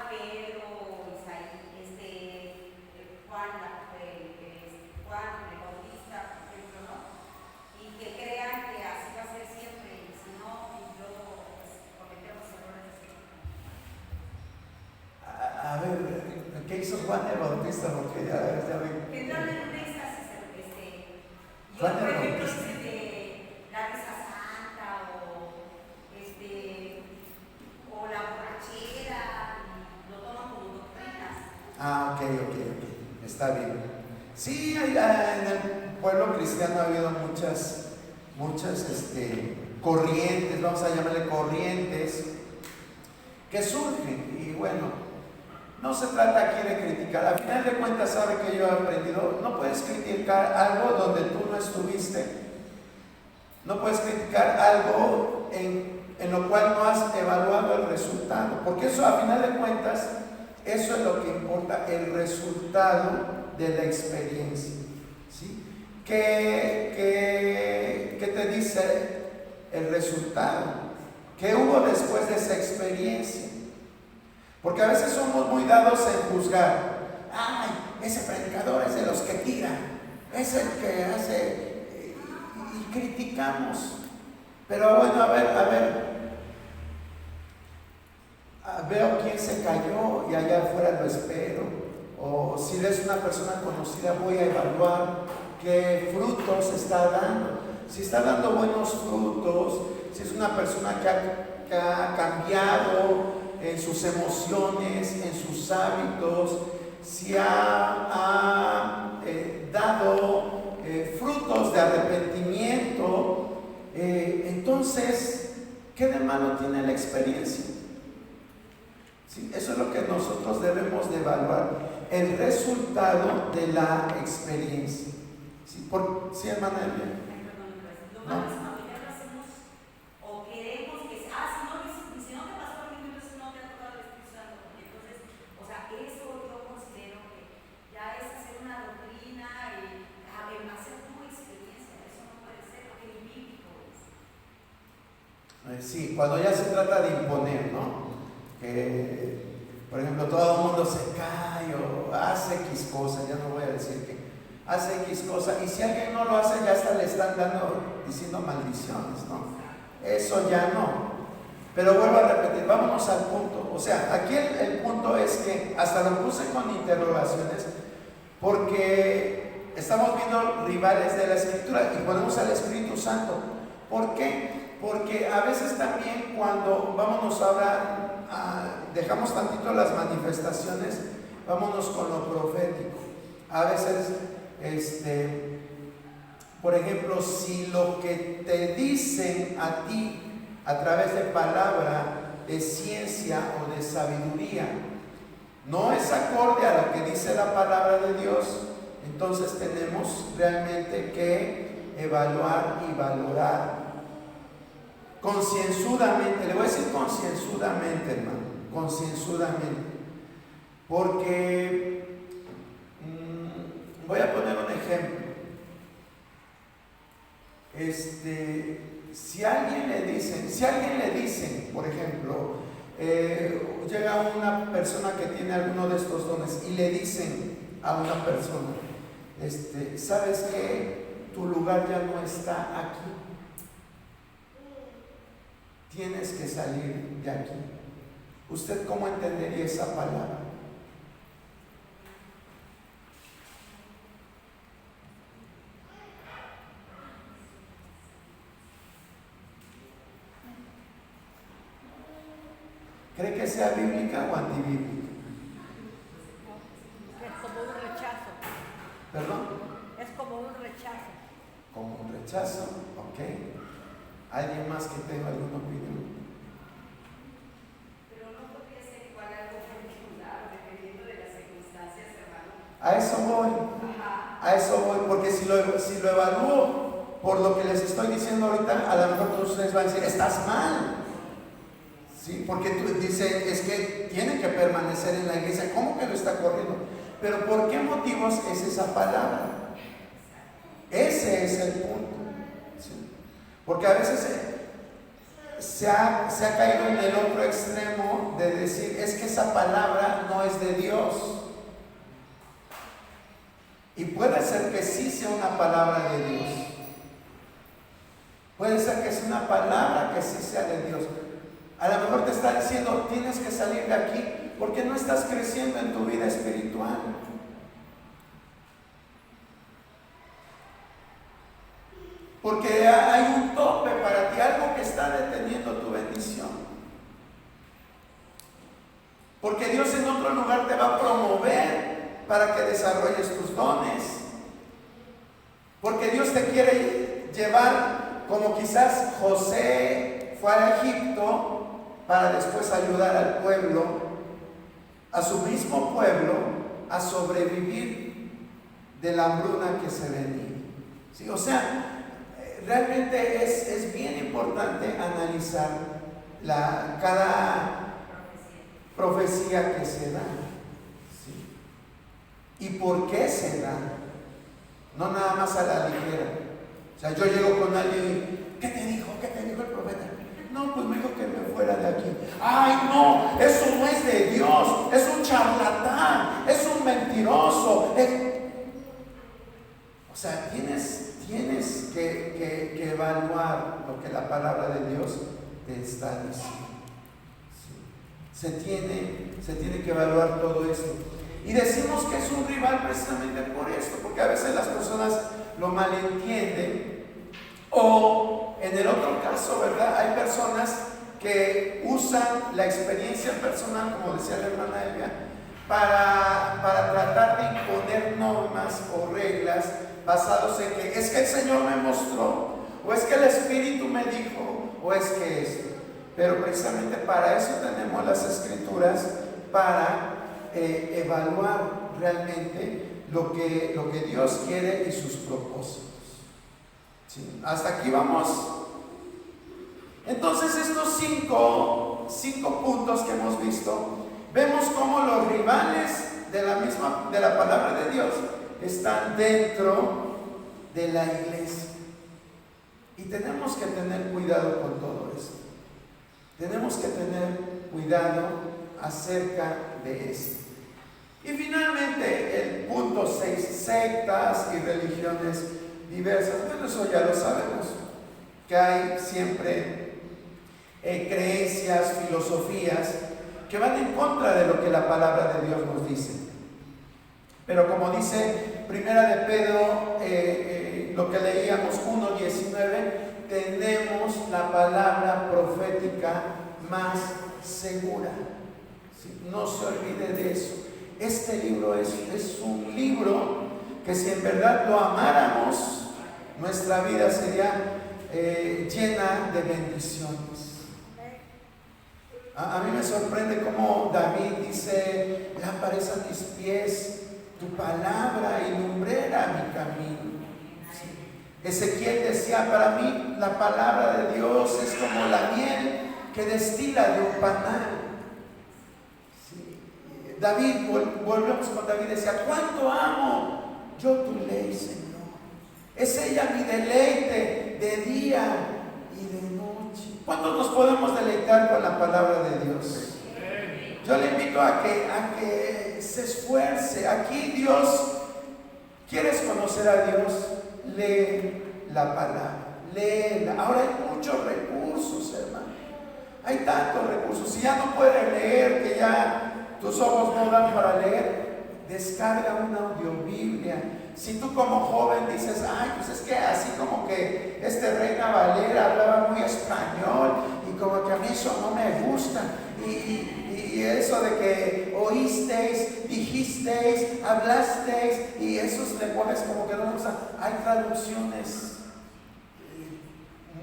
Pedro, Isaí, Juan el Bautista, por ejemplo, ¿no? Y que crean que así va a ser siempre, y si no, y luego cometemos errores así. A ver, ¿qué hizo Juan el Bautista? Porque ya ven. Que entraron en un éxtasis, yo Juan por el ejemplo Bautista. hice de la risa santa o la borrachera, y lo toman como doctrinas. Ok, está bien. Sí, en el pueblo cristiano ha habido muchas corrientes, vamos a llamarle corrientes, que surgen. Y bueno, no se trata aquí de criticar. Al final de cuentas, ¿sabe que yo he aprendido? No puedes criticar algo donde tú no estuviste. No puedes criticar algo en lo cual no has evaluado el resultado, porque eso, a final de cuentas, eso es lo que importa, el resultado de la experiencia, ¿sí? ¿Qué te dice el resultado? ¿Qué hubo después de esa experiencia? Porque a veces somos muy dados en juzgar. ¡Ay, ese predicador es de los que tiran! Es el que hace... Y criticamos. Pero bueno, a ver. Veo quién se cayó y allá afuera lo espero. O si eres una persona conocida, voy a evaluar qué frutos está dando. Si está dando buenos frutos, si es una persona que ha cambiado en sus emociones, en sus hábitos, si ha dado frutos de arrepentimiento, Entonces, ¿qué de malo tiene la experiencia? ¿Sí? Eso es lo que nosotros debemos de evaluar, el resultado de la experiencia. ¿Sí, hermana Elia? Lo malo es cuando ya lo hacemos o queremos que si no te pasó a mí, entonces no te ha tocado el Espíritu Santo, porque entonces, o sea, eso yo considero que ya es hacer una doctrina y hacer tu experiencia, eso no puede ser, porque el bíblico es. Sí, cuando ya se trata de imponer, ¿no? Que, por ejemplo, todo el mundo se cae o hace X cosa, ya no voy a decir que hace X cosa, y si alguien no lo hace, ya hasta le están diciendo maldiciones, ¿no? Eso ya no. Pero vuelvo a repetir, vámonos al punto. O sea, aquí el punto es que, hasta lo puse con interrogaciones, porque estamos viendo rivales de la Escritura y ponemos al Espíritu Santo. ¿Por qué? Porque a veces también cuando, vámonos ahora, dejamos tantito las manifestaciones, vámonos con lo profético. A veces, por ejemplo, si lo que te dicen a ti a través de palabra, de ciencia o de sabiduría, no es acorde a lo que dice la palabra de Dios, entonces tenemos realmente que evaluar y valorar concienzudamente. Le voy a decir concienzudamente, hermano, concienzudamente, porque voy a poner un ejemplo. Si a alguien le dicen, por ejemplo, llega una persona que tiene alguno de estos dones y le dicen a una persona, ¿sabes qué? Tu lugar ya no está aquí. Tienes que salir de aquí. ¿Usted cómo entendería esa palabra? ¿Cree que sea bíblica o antibíblica? Es como un rechazo. ¿Perdón? Es como un rechazo. Como un rechazo, ok. ¿Alguien más que tenga alguna opinión? Pero no podría ser igual algo particular, dependiendo de las circunstancias, hermano. A eso voy, porque si lo evalúo por lo que les estoy diciendo ahorita, a lo mejor todos ustedes van a decir, estás mal. ¿Sí? Porque tú dices, es que tiene que permanecer en la iglesia. ¿Cómo que lo está corriendo? Pero ¿por qué motivos es esa palabra? Ese es el punto. ¿Sí? Porque a veces se ha caído en el otro extremo de decir, es que esa palabra no es de Dios. Y puede ser que sí sea una palabra de Dios. Puede ser que sea una palabra que sí sea de Dios. A lo mejor te está diciendo, tienes que salir de aquí porque no estás creciendo en tu vida espiritual. Porque hay un tope para ti, algo que está deteniendo tu bendición. Porque Dios en otro lugar te va a promover para que desarrolles tus dones. Porque Dios te quiere llevar, como quizás José fue a Egipto, para después ayudar al pueblo, a su mismo pueblo, a sobrevivir de la hambruna que se venía. ¿Sí? O sea, realmente es bien importante analizar cada profecía que se da. ¿Sí? ¿Y por qué se da? No nada más a la ligera. O sea, yo llego con alguien y, ¿qué te dijo? ¿Qué te dijo el profeta? No, pues me dijo que me fuera de aquí. ¡Ay, no! Eso no es de Dios. Es un charlatán. Es un mentiroso. O sea, tienes que evaluar lo que la palabra de Dios te está diciendo. ¿Sí? Se tiene que evaluar todo esto. Y decimos que es un rival precisamente por esto, porque a veces las personas lo malentienden. O en el otro caso, ¿verdad? Hay personas que usan la experiencia personal, como decía la hermana Elia, para tratar de imponer normas o reglas basados en que es que el Señor me mostró, o es que el Espíritu me dijo, o es que esto. Pero precisamente para eso tenemos las Escrituras, para evaluar realmente lo que Dios quiere y sus propósitos. ¿Sí? Hasta aquí vamos. Entonces estos cinco puntos que hemos visto, vemos cómo los rivales de la palabra de Dios están dentro de la iglesia. Y tenemos que tener cuidado con todo esto. Tenemos que tener cuidado acerca de esto. Y finalmente el punto 6, sectas y religiones diversas. Bueno, eso ya lo sabemos, que hay siempre creencias, filosofías que van en contra de lo que la palabra de Dios nos dice. Pero como dice Primera de Pedro, lo que leíamos 1:19, tenemos la palabra profética más segura. ¿Sí? No se olvide de eso. Este libro es un libro que si en verdad lo amáramos, nuestra vida sería llena de bendiciones. A mí me sorprende cómo David dice: lámpara es a mis pies tu palabra y lumbrera mi camino. ¿Sí? Ezequiel decía: para mí la palabra de Dios es como la miel que destila de un panal. ¿Sí? David, volvemos con David, decía: cuánto amo yo tu ley, Señor. Es ella mi deleite de día y de noche. ¿Cuántos nos podemos deleitar con la palabra de Dios? Yo le invito a que se esfuerce. Aquí Dios, ¿quieres conocer a Dios? Lee la palabra, léela. Ahora hay muchos recursos, hermano. Hay tantos recursos. Si ya no puedes leer, que ya tus ojos no dan para leer, descarga una audiobiblia. Si tú como joven dices: ay, pues es que así como que Reina Valera hablaba muy español y como que a mí eso no me gusta, y eso de que oísteis, dijisteis, hablasteis, y esos lenguajes como que no me gustan, hay traducciones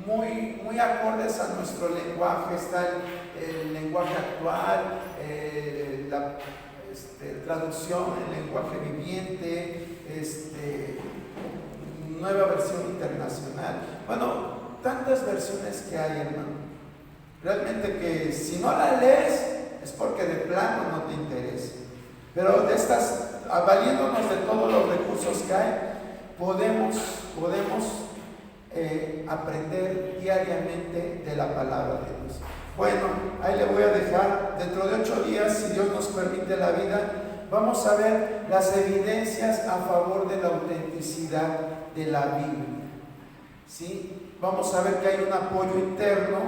muy acordes a nuestro lenguaje. Está el lenguaje actual, la traducción en lenguaje viviente, nueva versión internacional. Bueno, tantas versiones que hay, hermano. Realmente que si no la lees es porque de plano no te interesa. Pero de estas, valiéndonos de todos los recursos que hay, podemos aprender diariamente de la palabra de Dios. Bueno, ahí le voy a dejar. Dentro de 8 días, si Dios nos permite la vida, vamos a ver las evidencias a favor de la autenticidad de la Biblia. ¿Sí? Vamos a ver que hay un apoyo interno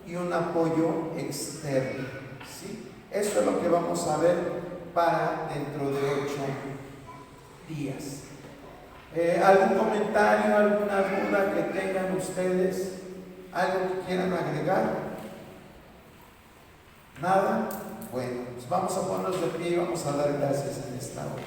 y un apoyo externo. ¿Sí? Eso es lo que vamos a ver para dentro de 8 días. ¿Algún comentario, alguna duda que tengan ustedes? ¿Algo que quieran agregar? ¿Nada? Bueno, pues vamos a ponernos de pie y vamos a dar gracias en esta hora.